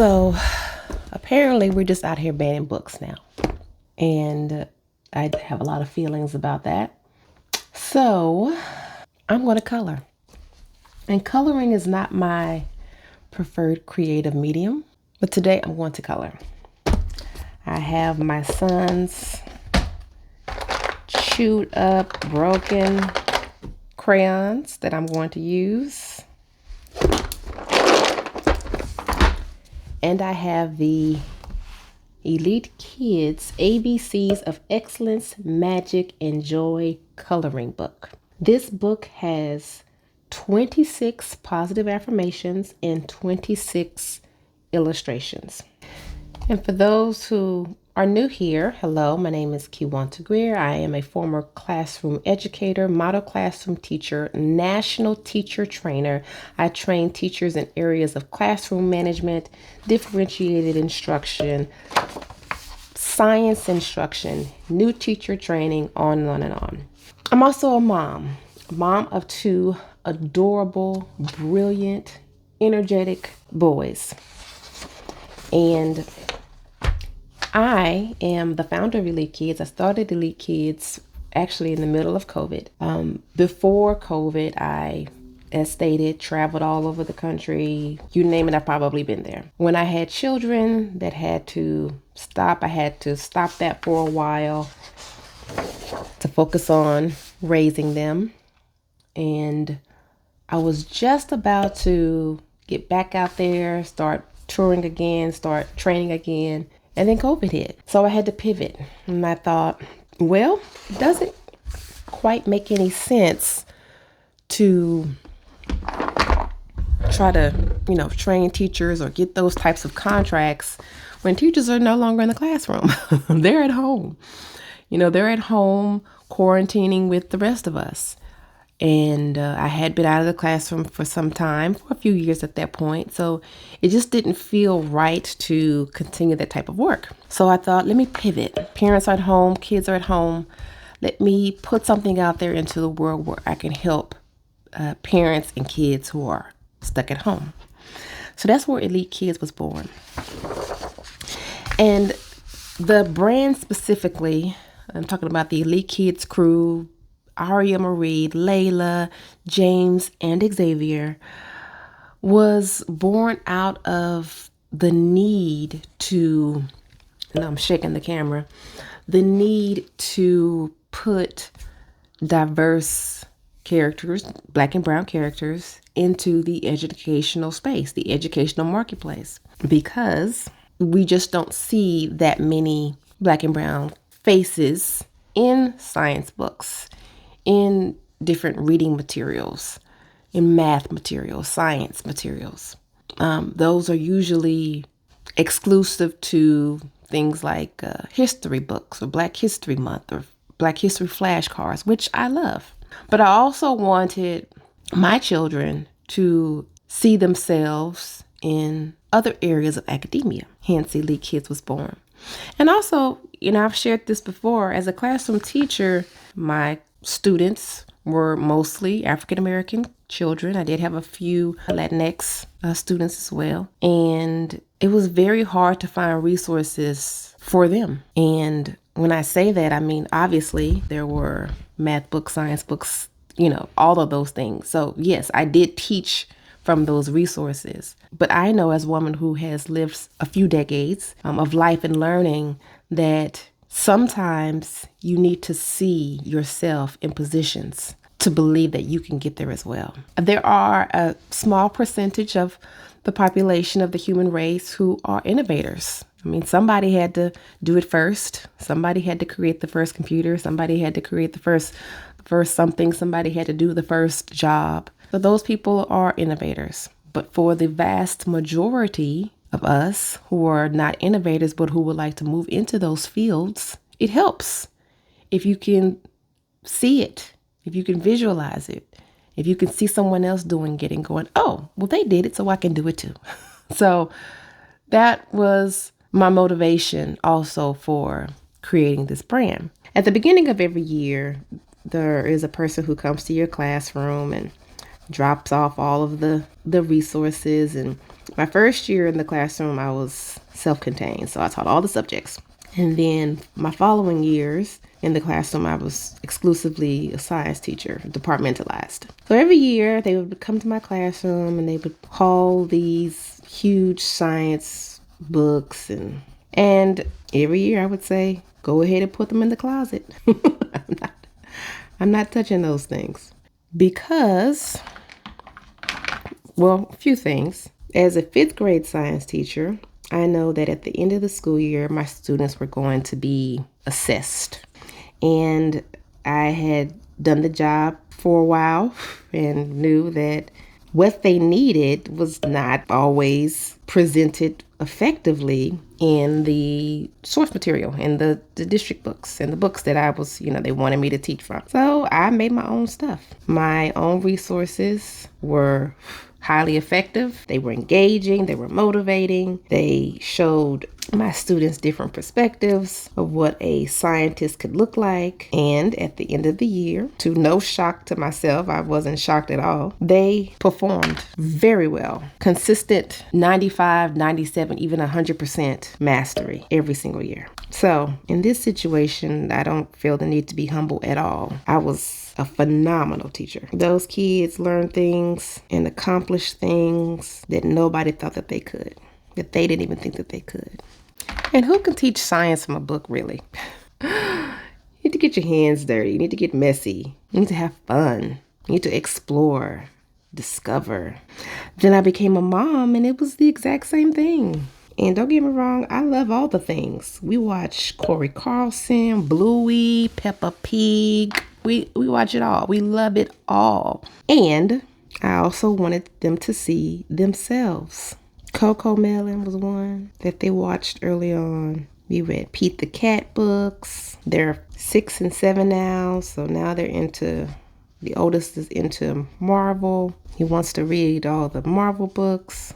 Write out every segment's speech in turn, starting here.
So apparently we're just out here banning books now. And I have a lot of feelings about that. So I'm going to color. And coloring is not my preferred creative medium, but today I'm going to color. I have my son's chewed up, broken crayons that I'm going to use. And I have the Elite Kids ABCs of Excellence, Magic, and Joy coloring book. This book has 26 positive affirmations and 26 illustrations. And for those who are new here, hello, my name is Kiwanta Greer. I am a former classroom educator, model classroom teacher, national teacher trainer. I train teachers in areas of classroom management, differentiated instruction, science instruction, new teacher training, on and on and on. I'm also a mom of two adorable, brilliant, energetic boys. And I am the founder of Elite Kids. I started Elite Kids actually in the middle of COVID. Before COVID, I, as stated, traveled all over the country. You name it, I've probably been there. When I had children that had to stop, I had to stop that for a while to focus on raising them. And I was just about to get back out there, start touring again, start training again. And then COVID hit. So I had to pivot. And I thought, well, it doesn't quite make any sense to try to, train teachers or get those types of contracts when teachers are no longer in the classroom. They're at home. They're at home quarantining with the rest of us. And I had been out of the classroom for some time, for a few years at that point. So it just didn't feel right to continue that type of work. So I thought, let me pivot. Parents are at home, kids are at home. Let me put something out there into the world where I can help parents and kids who are stuck at home. So that's where Elite Kids was born. And the brand specifically, I'm talking about the Elite Kids crew, Aria Marie, Layla, James, and Xavier, was born out of the need to, and I'm shaking the camera, the need to put diverse characters, Black and brown characters, into the educational space, the educational marketplace, because we just don't see that many Black and brown faces in science books, in different reading materials, in math materials, science materials. Those are usually exclusive to things like history books or Black History Month or Black History flashcards, which I love. But I also wanted my children to see themselves in other areas of academia. Hence, Elite Kids was born. And also, I've shared this before, as a classroom teacher, my students were mostly African-American children. I did have a few Latinx students as well. And it was very hard to find resources for them. And when I say that, I mean, obviously, there were math books, science books, all of those things. So yes, I did teach from those resources. But I know, as a woman who has lived a few decades of life and learning, that sometimes you need to see yourself in positions to believe that you can get there as well. There are a small percentage of the population of the human race who are innovators. I mean, somebody had to do it first. Somebody had to create the first computer. Somebody had to create the first something. Somebody had to do the first job. So those people are innovators. But for the vast majority of us who are not innovators, but who would like to move into those fields, it helps if you can see it, if you can visualize it, if you can see someone else doing it and going, oh, well, they did it, so I can do it too. So that was my motivation also for creating this brand. At the beginning of every year, there is a person who comes to your classroom and drops off all of the resources and My first year in the classroom, I was self-contained, so I taught all the subjects. And then my following years in the classroom, I was exclusively a science teacher, departmentalized. So every year they would come to my classroom and they would haul these huge science books and every year I would say, go ahead and put them in the closet. I'm not touching those things because, well, a few things. As a 5th grade science teacher, I know that at the end of the school year, my students were going to be assessed. And I had done the job for a while and knew that what they needed was not always presented effectively in the source material, in the district books and the books that I was, they wanted me to teach from. So I made my own stuff. My own resources were highly effective. They were engaging. They were motivating. They showed my students different perspectives of what a scientist could look like. And at the end of the year, to no shock to myself, I wasn't shocked at all, they performed very well. Consistent 95, 97, even 100% mastery every single year. So in this situation, I don't feel the need to be humble at all. I was a phenomenal teacher. Those kids learned things and accomplished things that nobody thought that they could, that they didn't even think that they could. And who can teach science from a book, really? You need to get your hands dirty. You need to get messy. You need to have fun. You need to explore, discover. Then I became a mom and it was the exact same thing. And don't get me wrong, I love all the things. We watch Corey Carlson, Bluey, Peppa Pig. We watch it all. We love it all. And I also wanted them to see themselves. Coco Melon was one that they watched early on. We read Pete the Cat books. They're 6 and 7 now, so now the oldest is into Marvel. He wants to read all the Marvel books,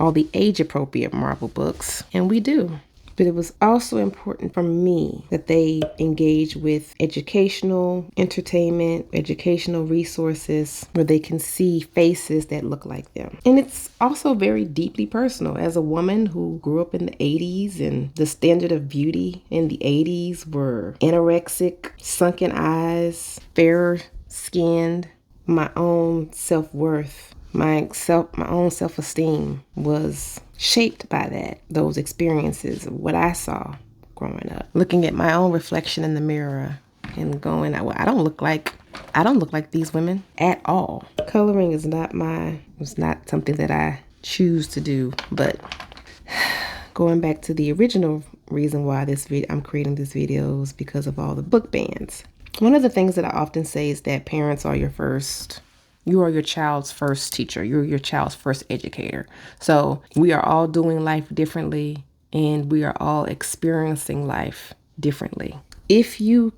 all the age-appropriate Marvel books, and we do. But it was also important for me that they engage with educational, entertainment, educational resources where they can see faces that look like them. And it's also very deeply personal. As a woman who grew up in the 80s and the standard of beauty in the 80s were anorexic, sunken eyes, fair skinned, my own self-worth, my own self-esteem was shaped by those experiences of what I saw growing up. Looking at my own reflection in the mirror and going, well, I don't look like these women at all. Coloring is not something that I choose to do, but going back to the original reason why I'm creating this video is because of all the book bans. One of the things that I often say is that parents are you are your child's first teacher. You're your child's first educator. So we are all doing life differently and we are all experiencing life differently. If you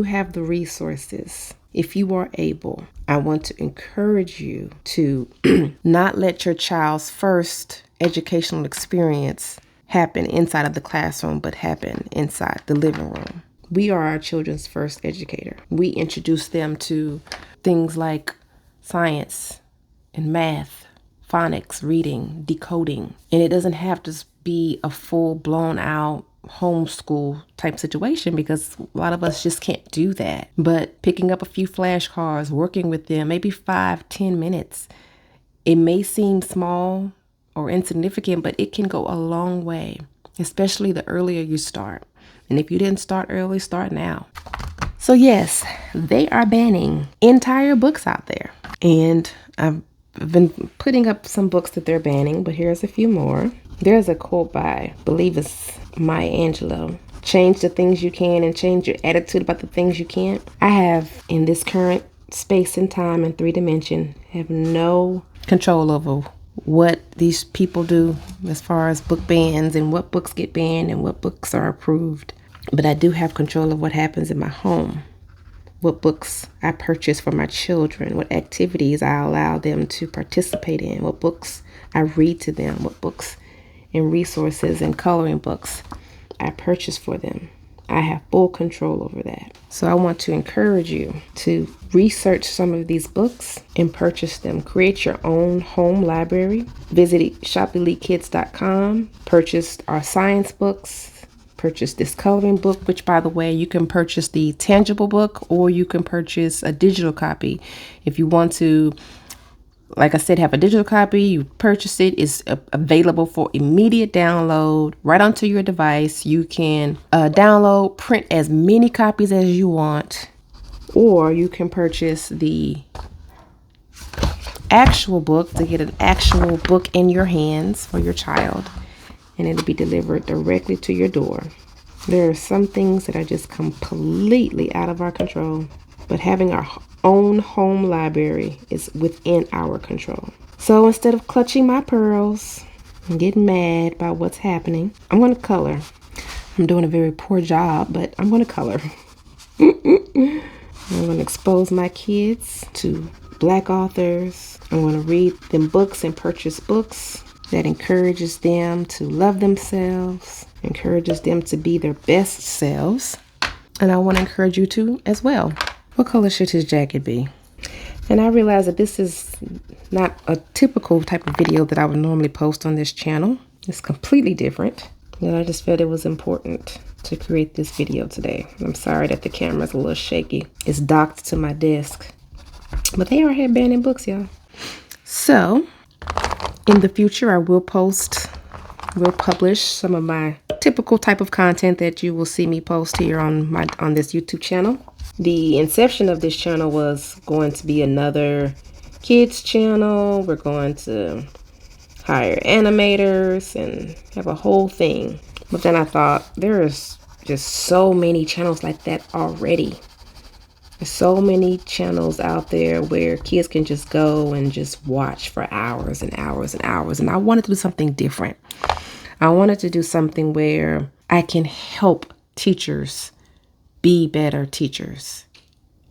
have the resources, if you are able, I want to encourage you to not let your child's first educational experience happen inside of the classroom, but happen inside the living room. We are our children's first educator. We introduce them to things like science and math, phonics, reading, decoding. And it doesn't have to be a full blown out homeschool type situation because a lot of us just can't do that. But picking up a few flashcards, working with them, maybe 5-10 minutes, it may seem small or insignificant, but it can go a long way, especially the earlier you start. And if you didn't start early, start now. So yes, they are banning entire books out there. And I've been putting up some books that they're banning, but here's a few more. There's a quote by, I believe it's Maya Angelou. Change the things you can and change your attitude about the things you can't. I have, in this current space and time and 3 dimension, have no control over what these people do as far as book bans and what books get banned and what books are approved. But I do have control of what happens in my home, what books I purchase for my children, what activities I allow them to participate in, what books I read to them, what books and resources and coloring books I purchase for them. I have full control over that. So I want to encourage you to research some of these books and purchase them. Create your own home library. Visit shopeelitekids.com. Purchase our science books. Purchase this coloring book, which, by the way, you can purchase the tangible book or you can purchase a digital copy. If you want to, like I said, have a digital copy, you purchase it. It's available for immediate download right onto your device. You can download, print as many copies as you want, or you can purchase the actual book to get an actual book in your hands for your child, and it'll be delivered directly to your door. There are some things that are just completely out of our control, but having our own home library is within our control. So instead of clutching my pearls and getting mad about what's happening, I'm going to color. I'm doing a very poor job, but I'm going to color. I'm going to expose my kids to Black authors. I'm going to read them books and purchase books that encourages them to love themselves, encourages them to be their best selves. And I want to encourage you to as well. What color should his jacket be? And I realize that this is not a typical type of video that I would normally post on this channel. It's completely different. And I just felt it was important to create this video today. I'm sorry that the camera's a little shaky. It's docked to my desk. But they are headbanding books, y'all. So, in the future, I will publish some of my typical type of content that you will see me post here on this YouTube channel. The inception of this channel was going to be another kids channel. We're going to hire animators and have a whole thing. But then I thought there's just so many channels like that already. There's so many channels out there where kids can just go and just watch for hours and hours and hours. And I wanted to do something different. I wanted to do something where I can help teachers be better teachers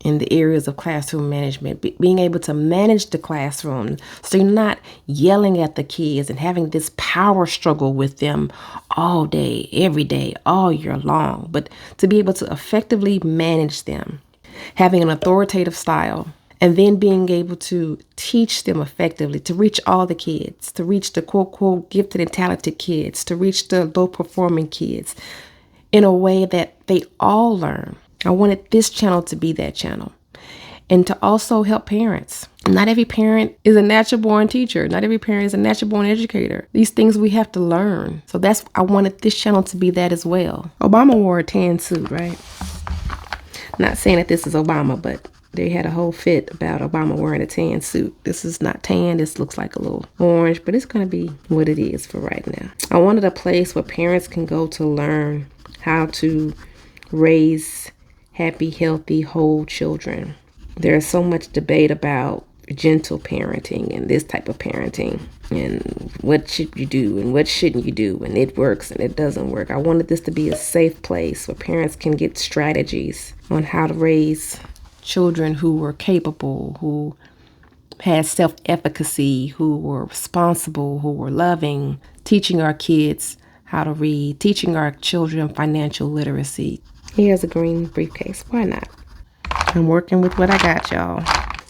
in the areas of classroom management, being able to manage the classroom so you're not yelling at the kids and having this power struggle with them all day, every day, all year long, but to be able to effectively manage them, having an authoritative style, and then being able to teach them effectively, to reach all the kids, to reach the quote, quote, gifted and talented kids, to reach the low performing kids in a way that they all learn. I wanted this channel to be that channel, and to also help parents. Not every parent is a natural born teacher. Not every parent is a natural born educator. These things we have to learn. So I wanted this channel to be that as well. Obama wore a tan suit, right? Not saying that this is Obama, but they had a whole fit about Obama wearing a tan suit. This is not tan. This looks like a little orange, but it's going to be what it is for right now. I wanted a place where parents can go to learn how to raise happy, healthy, whole children. There's so much debate about gentle parenting and this type of parenting and what should you do and what shouldn't you do, and it works and it doesn't work. I wanted this to be a safe place where parents can get strategies on how to raise children who were capable, who had self-efficacy, who were responsible, who were loving, teaching our kids how to read, teaching our children financial literacy. Here's a green briefcase. Why not? I'm working with what I got, y'all.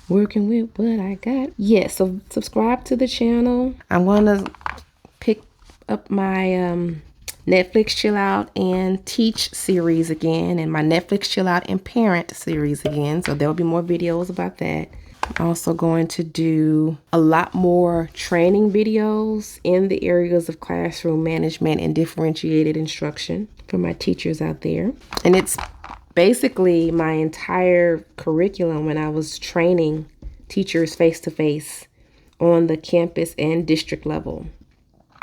Working with what I got. Yeah, so subscribe to the channel. I'm going to pick up my Netflix Chill Out and Teach series again, and my Netflix Chill Out and Parent series again. So there'll be more videos about that. I'm also going to do a lot more training videos in the areas of classroom management and differentiated instruction for my teachers out there. And it's basically my entire curriculum when I was training teachers face-to-face on the campus and district level.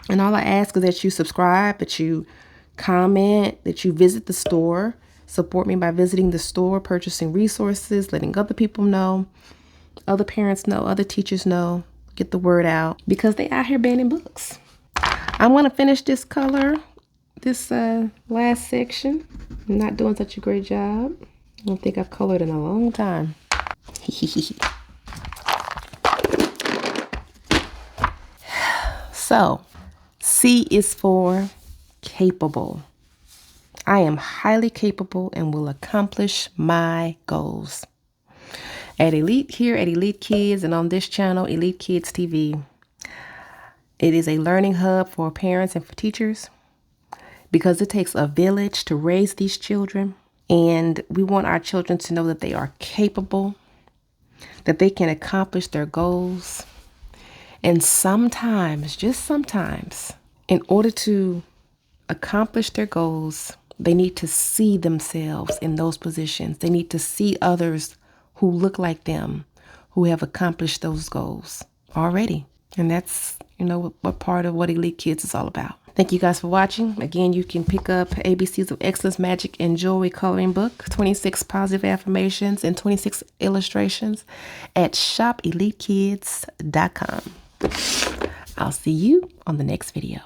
And all I ask is that you subscribe, that you comment, that you visit the store, support me by visiting the store, purchasing resources, letting other people know, other parents know, other teachers know, get the word out, because they out here banning books. I'm going to finish this color, this last section. I'm not doing such a great job. I don't think I've colored in a long time. So, C is for capable. I am highly capable and will accomplish my goals. At Elite here at Elite Kids and on this channel, Elite Kids TV, it is a learning hub for parents and for teachers because it takes a village to raise these children. And we want our children to know that they are capable, that they can accomplish their goals. And sometimes, just sometimes, in order to accomplish their goals, they need to see themselves in those positions. They need to see others who look like them, who have accomplished those goals already. And that's, what part of what Elite Kids is all about. Thank you guys for watching. Again, you can pick up ABCs of Excellence, Magic, and Joy coloring book, 26 positive affirmations and 26 illustrations at shopelitekids.com. I'll see you on the next video.